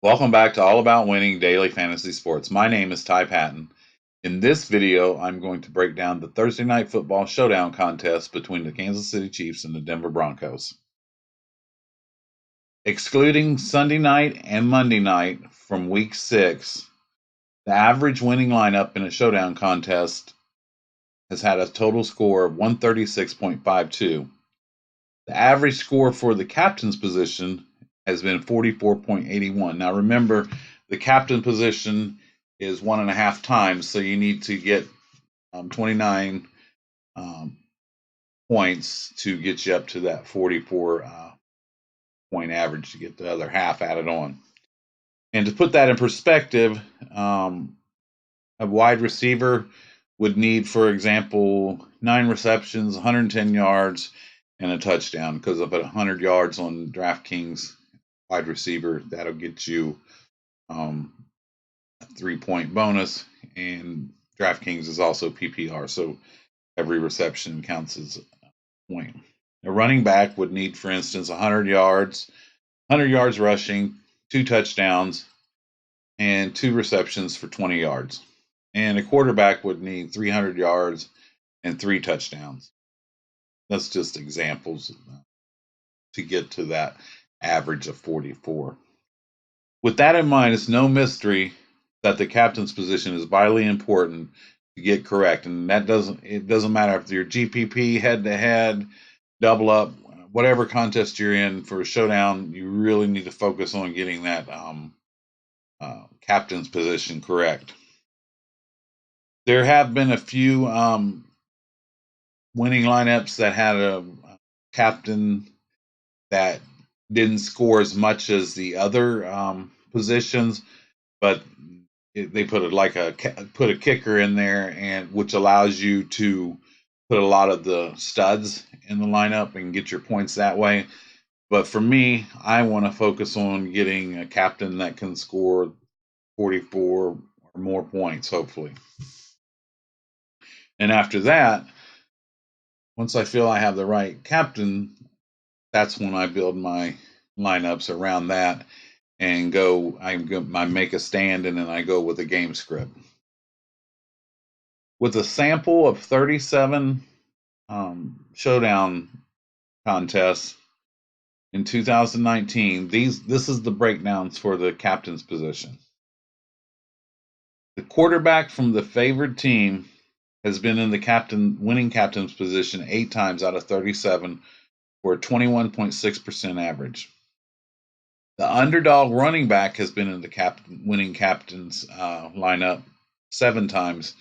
Welcome back to All About Winning Daily Fantasy Sports. My name is Ty Patton. In this video, I'm going to break down the Thursday Night Football Showdown contest between the Kansas City Chiefs and the Denver Broncos. Excluding Sunday night and Monday night from Week 6, the average winning lineup in a showdown contest has had a total score of 136.52. The average score for the captain's position has been 44.81. Now remember, the captain position is 1.5 times, so you need to get 29 points to get you up to that 44 point average to get the other half added on. And to put that in perspective, a wide receiver would need, for example, 9 receptions, 110 yards, and a touchdown, because of 100 yards on Draftkings wide receiver, that'll get you a 3-point bonus, and Draftkings is also PPR, so every reception counts as a point. A running back would need, for instance, 100 yards rushing, 2 touchdowns, and 2 receptions for 20 yards. And a quarterback would need 300 yards and 3 touchdowns. That's just examples to get to that average of 44. With that in mind, it's no mystery that the captain's position is vitally important to get correct, and it doesn't matter if you're GPP, head to head, double up, whatever contest you're in for a showdown. You really need to focus on getting that captain's position correct. There have been a few winning lineups that had a captain that didn't score as much as the other positions, but they put a kicker in there, and which allows you to put a lot of the studs in the lineup and get your points that way. But for me, I want to focus on getting a captain that can score 44 or more points, hopefully. And after that, once I feel I have the right captain, that's when I build my lineups around that and I make a stand, and then I go with a game script. With a sample of 37 showdown contests in 2019, this is the breakdowns for the captain's position. The quarterback from the favored team has been in the winning captain's position 8 times out of 37 for a 21.6% average. The underdog running back has been in the winning captain's lineup 7 times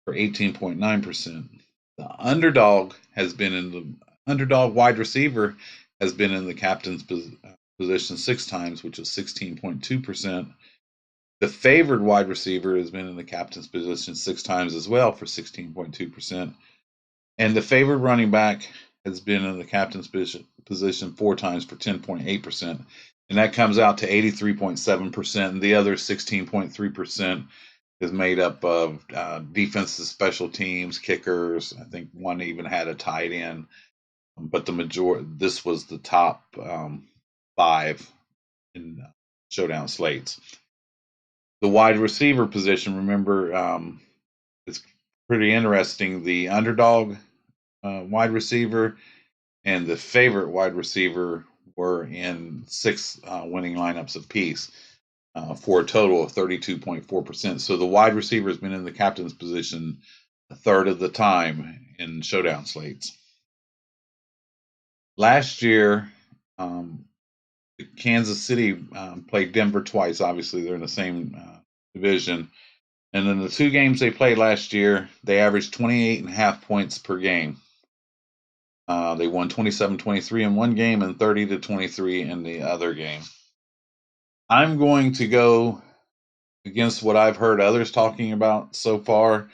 for 18.9%. The underdog wide receiver has been in the captain's position 6 times, which is 16.2%. The favored wide receiver has been in the captain's position 6 times as well for 16.2%. And the favored running back has been in the captain's position 4 times for 10.8%. And that comes out to 83.7%. And the other 16.3% is made up of defensive, special teams, kickers. I think one even had a tight end. But this was the top 5 in showdown slates. The wide receiver position, remember, it's pretty interesting. The underdog wide receiver and the favorite wide receiver were in 6 winning lineups apiece for a total of 32.4%. So the wide receiver has been in the captain's position a third of the time in showdown slates. Last year, Kansas City played Denver twice. Obviously, they're in the same division. And in the 2 games they played last year, they averaged 28.5 points per game. They won 27-23 in one game and 30-23 in the other game. I'm going to go against what I've heard others talking about so far,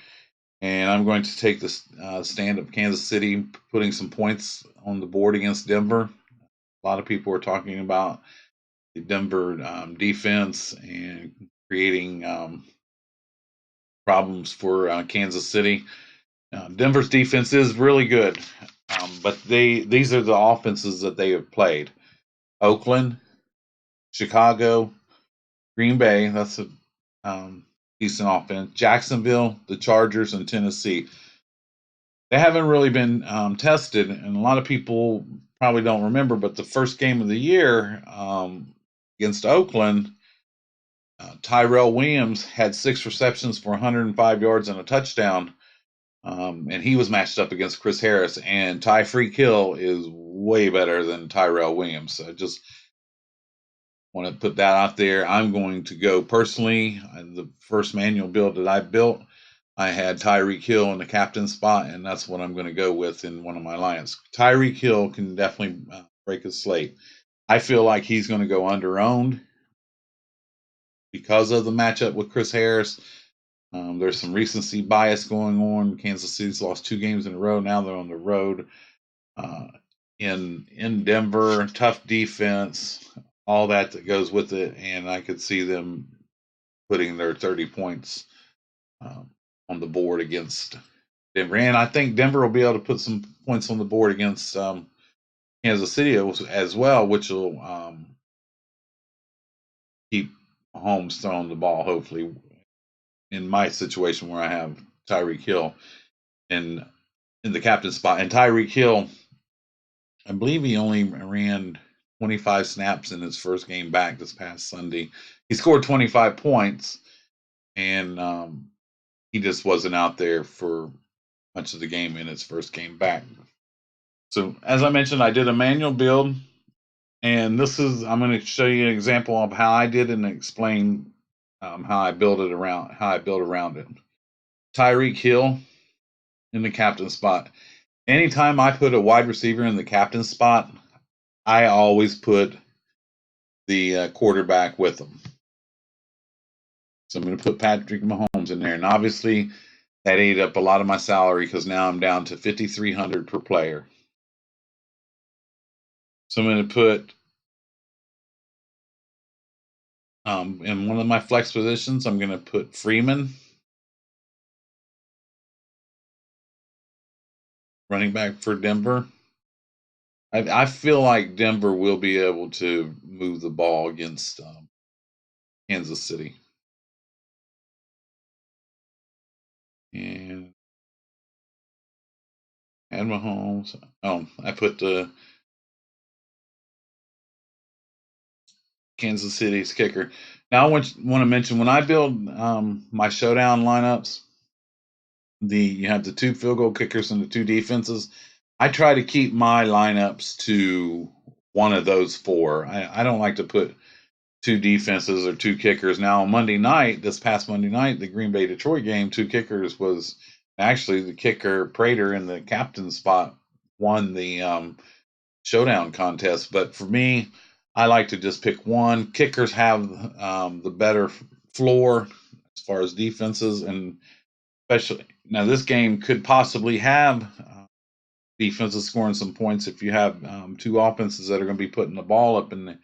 and I'm going to take the stand of Kansas City putting some points on the board against Denver. A lot of people are talking about the Denver defense and creating problems for Kansas City. Denver's defense is really good, but these are the offenses that they have played: Oakland, Chicago, Green Bay, that's a decent offense. Jacksonville, the Chargers, and Tennessee. They haven't really been tested, and a lot of people probably don't remember, but the first game of the year against Oakland, Tyrell Williams had 6 receptions for 105 yards and a touchdown, and he was matched up against Chris Harris, and Tyreek Hill is way better than Tyrell Williams. So I just want to put that out there. I'm going to go personally. The first manual build that I built, I had Tyreek Hill in the captain spot, and that's what I'm going to go with in one of my lineups. Tyreek Hill can definitely break a slate. I feel like he's going to go under-owned because of the matchup with Chris Harris. There's some recency bias going on. Kansas City's lost 2 games in a row. Now they're on the road uh, in Denver. Tough defense, all that goes with it, and I could see them putting their 30 points on the board against Denver. And I think Denver will be able to put some points on the board against Kansas City as well, which will keep Mahomes throwing the ball, hopefully, in my situation where I have Tyreek Hill in the captain spot. And Tyreek Hill, I believe he only ran 25 snaps in his first game back this past Sunday. He scored 25 points, and he just wasn't out there for much of the game in his first game back. So, as I mentioned, I did a manual build, and I'm going to show you an example of how I did and explain how I built around it. Tyreek Hill in the captain spot. Anytime I put a wide receiver in the captain spot, I always put the quarterback with them. So I'm going to put Patrick Mahomes in there, and obviously that ate up a lot of my salary because now I'm down to $5,300 per player. So I'm going to put in one of my flex positions, I'm going to put Freeman, running back for Denver. I feel like Denver will be able to move the ball against Kansas City. And add Mahomes. Oh, I put the Kansas City's kicker. Now I want to mention when I build my showdown lineups, you have the 2 field goal kickers and the 2 defenses. I try to keep my lineups to one of those 4. I don't like to put 2 defenses or 2 kickers. Now on Monday night, this past Monday night, the Green Bay Detroit game, 2 kickers was actually the kicker Prater in the captain spot won the showdown contest. But for me, I like to just pick one. Kickers have the better floor as far as defenses, and especially now this game could possibly have defenses scoring some points if you have 2 offenses that are going to be putting the ball up in the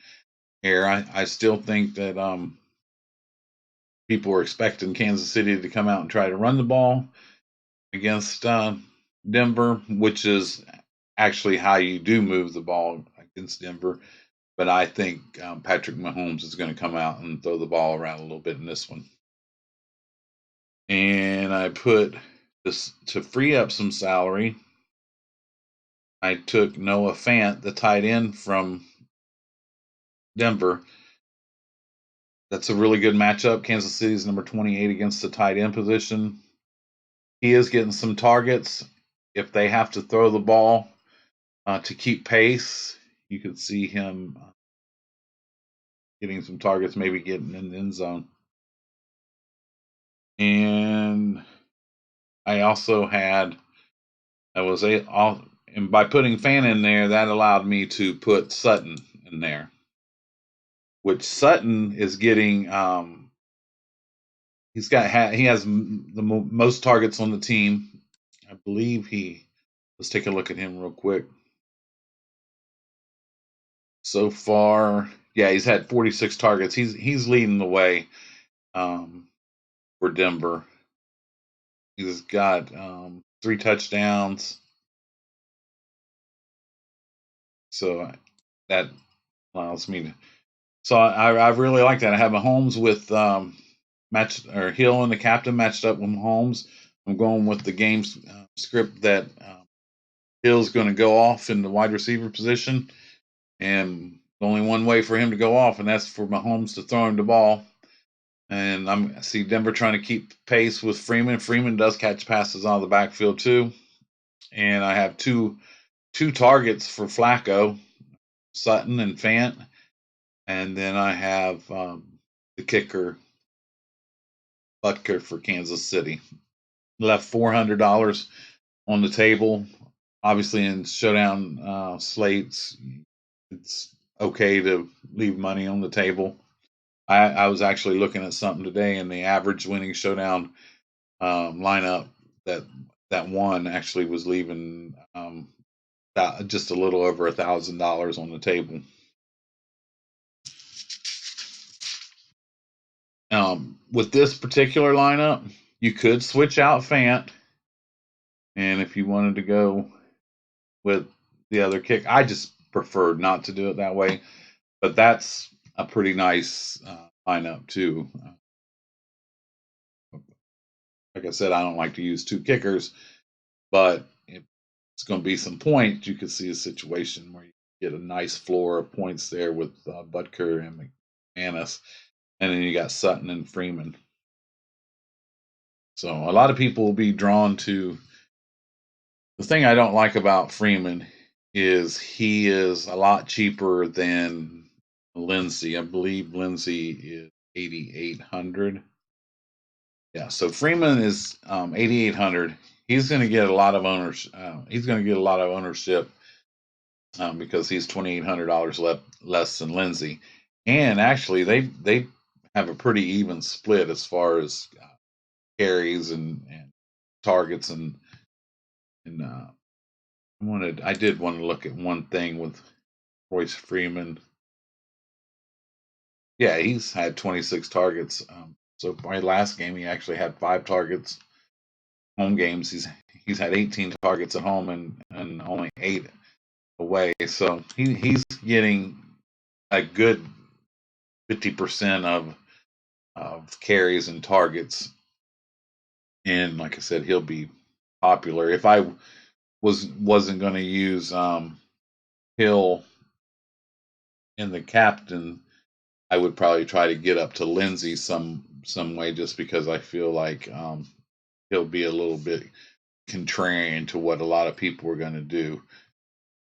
air. I still think that people are expecting Kansas City to come out and try to run the ball against Denver, which is actually how you do move the ball against Denver. But I think Patrick Mahomes is going to come out and throw the ball around a little bit in this one. And I put this to free up some salary. I took Noah Fant, the tight end from Denver. That's a really good matchup. Kansas City's number 28 against the tight end position. He is getting some targets. If they have to throw the ball to keep pace, you could see him getting some targets, maybe getting in the end zone. And I also had, and by putting Fan in there, that allowed me to put Sutton in there, which Sutton is getting. He has the most targets on the team. I believe let's take a look at him real quick. So far, yeah, he's had 46 targets. He's leading the way for Denver. He's got 3 touchdowns. So that allows me So I really like that. I have Mahomes with matched, or Hill and the captain matched up with Mahomes. I'm going with the game script that Hill's going to go off in the wide receiver position, and only one way for him to go off, and that's for Mahomes to throw him the ball. And I see Denver trying to keep pace with Freeman. Freeman does catch passes out of the backfield too. And I have two targets for Flacco, Sutton and Fant. And then I have the kicker, Butker, for Kansas City. Left $400 on the table. Obviously, in showdown slates, it's okay to leave money on the table. I was actually looking at something today, and the average winning showdown lineup that won actually was leaving just a little over $1,000 on the table. With this particular lineup, you could switch out Fant, and if you wanted to go with the other kick, I just preferred not to do it that way. But that's a pretty nice lineup too. Like I said, I don't like to use two kickers, but if it's going to be some points, you could see a situation where you get a nice floor of points there with Butker and McManus, and then you got Sutton and Freeman. So a lot of people will be drawn to. The thing I don't like about Freeman is he is a lot cheaper than Lindsay. I believe Lindsay is 8,800. Yeah, so Freeman is 8,800. He's going to get a lot of ownership. He's going to get a lot of ownership because he's $2,800 less than Lindsay. And actually, they have a pretty even split as far as carries and targets and I did want to look at one thing with Royce Freeman. Yeah, he's had 26 targets. So my last game, he actually had 5 targets. Home games, he's had 18 targets at home and only 8 away. So he's getting a good 50% of carries and targets. And like I said, he'll be popular. If I wasn't going to use Hill in the captain, I would probably try to get up to Lindsay some way, just because I feel like he'll be a little bit contrarian to what a lot of people are going to do.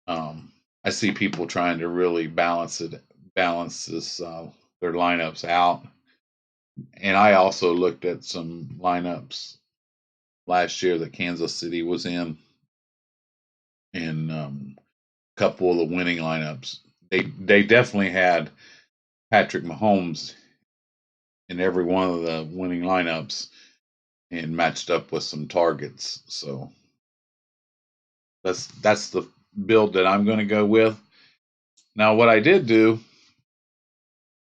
I see people trying to really balance this their lineups out, and I also looked at some lineups last year that Kansas City was in, and a couple of the winning lineups. They definitely had Patrick Mahomes in every one of the winning lineups and matched up with some targets. So that's the build that I'm going to go with. Now, what I did do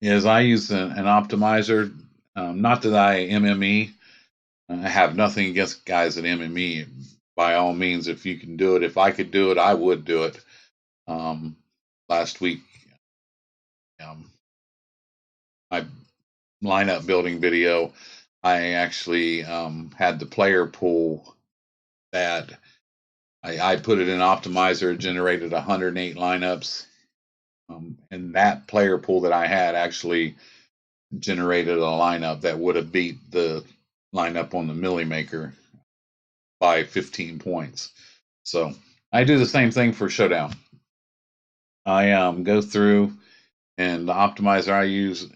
is I used an optimizer. Not that I MME. I have nothing against guys at MME. By all means, if you can do it, if I could do it, I would do it. Last week, my lineup building video, I actually had the player pool that I put it in Optimizer. It generated 108 lineups. And that player pool that I had actually generated a lineup that would have beat the lineup on the Millie Maker by 15 points. So I do the same thing for Showdown. I go through, and the optimizer I use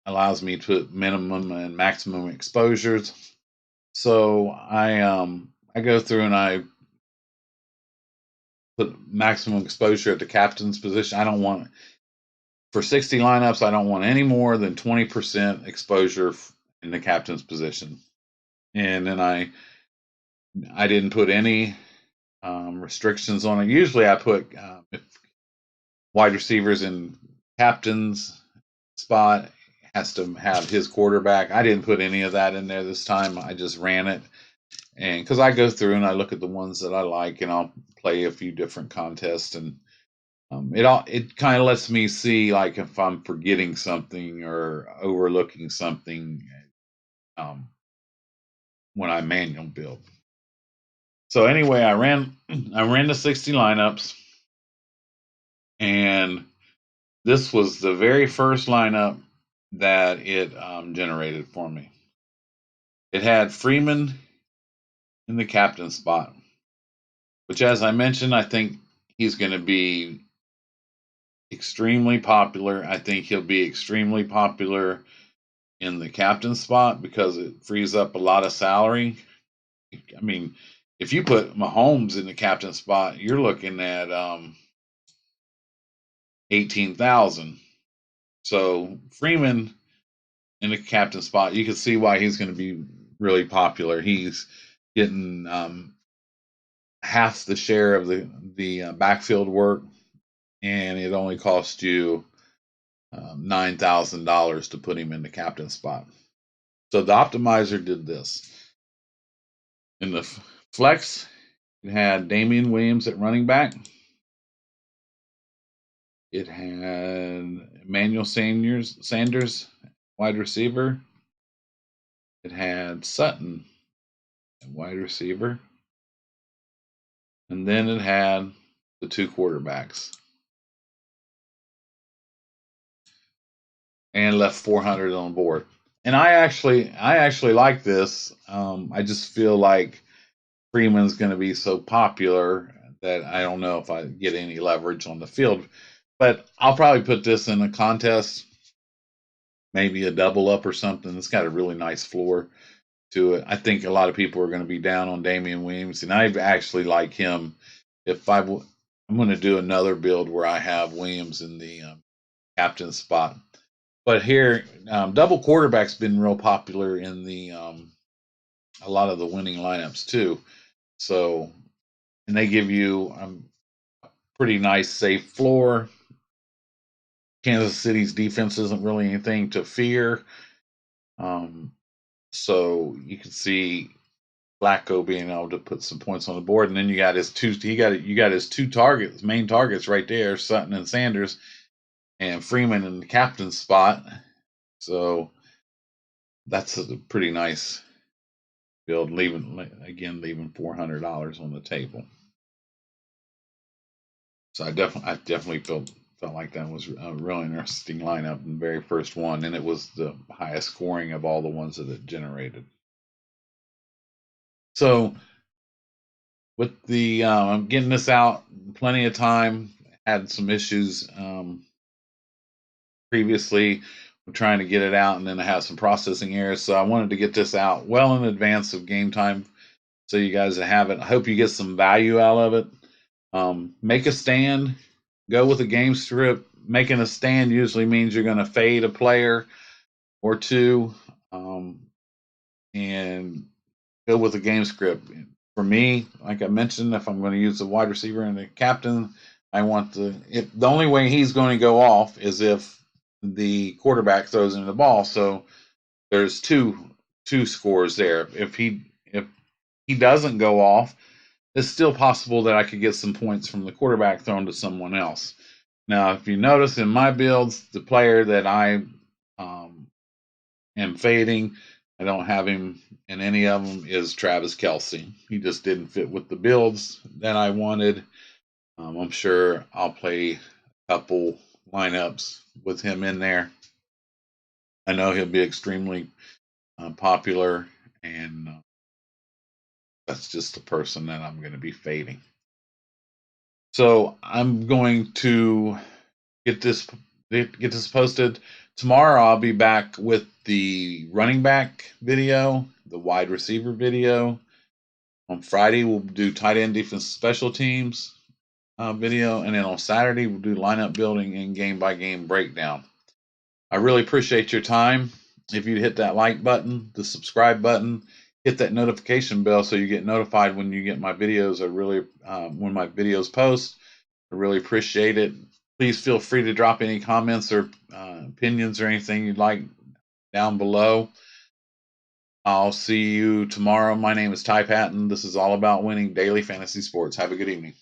allows me to put minimum and maximum exposures. So I go through and I put maximum exposure at the captain's position. I don't want, for 60 lineups, I don't want any more than 20% exposure in the captain's position. And then I didn't put any restrictions on it. Usually I put if wide receivers in captain's spot has to have his quarterback. I didn't put any of that in there this time. I just ran it. And because I go through and I look at the ones that I like, and I'll play a few different contests, and It kind of lets me see like if I'm forgetting something or overlooking something um, when I manual build. So anyway, I ran the 60 lineups, and this was the very first lineup that it generated for me. It had Freeman in the captain spot, which, as I mentioned, I think he's going to be extremely popular. I think he'll be extremely popular in the captain spot because it frees up a lot of salary. I mean, if you put Mahomes in the captain spot, you're looking at 18,000. So Freeman in the captain spot, you can see why he's going to be really popular. He's getting half the share of the backfield work, and it only costs you $9,000 to put him in the captain spot. So the optimizer did this. In the flex, it had Damian Williams at running back. It had Emmanuel Sanders, wide receiver. It had Sutton, wide receiver. And then it had the two quarterbacks. And left 400 on board. And I actually like this. I just feel like Freeman's going to be so popular that I don't know if I get any leverage on the field. But I'll probably put this in a contest, maybe a double up or something. It's got a really nice floor to it. I think a lot of people are going to be down on Damian Williams, and I actually like him. I'm going to do another build where I have Williams in the captain spot. But here, double quarterback's been real popular in the a lot of the winning lineups too. So, and they give you pretty nice safe floor. Kansas City's defense isn't really anything to fear. So you can see Flacco being able to put some points on the board, and then you got his two targets, main targets right there, Sutton and Sanders, and Freeman in the captain's spot. So that's a pretty nice build. Leaving $400 on the table. So I definitely felt like that was a really interesting lineup, the very first one, and it was the highest scoring of all the ones that it generated. So with the I'm getting this out plenty of time. Had some issues previously with trying to get it out, and then I have some processing errors. So I wanted to get this out well in advance of game time, so you guys have it. I hope you get some value out of it. Make a stand. Go with a game strip. Making a stand usually means you're going to fade a player or two, and go with a game script. For me, like I mentioned, if I'm going to use the wide receiver and the captain, I want the only way he's going to go off is if the quarterback throws in the ball. So there's two scores there. If he doesn't go off, it's still possible that I could get some points from the quarterback thrown to someone else. Now, if you notice in my builds, the player that I am fading, I don't have him in any of them, is Travis Kelce. He just didn't fit with the builds that I wanted. I'm sure I'll play a couple lineups with him in there. I know he'll be extremely popular, and that's just the person that I'm going to be fading. So I'm going to get this posted tomorrow. I'll be back with the running back video, the wide receiver video. On Friday we'll do tight end defense special teams video, and then on Saturday we'll do lineup building and game by game breakdown. I really appreciate your time. If you hit that like button, the subscribe button, hit that notification bell so you get notified when you get my videos. When my videos post. I really appreciate it. Please feel free to drop any comments or opinions or anything you'd like down below. I'll see you tomorrow. My name is Ty Patton. This is All About Winning Daily Fantasy Sports. Have a good evening.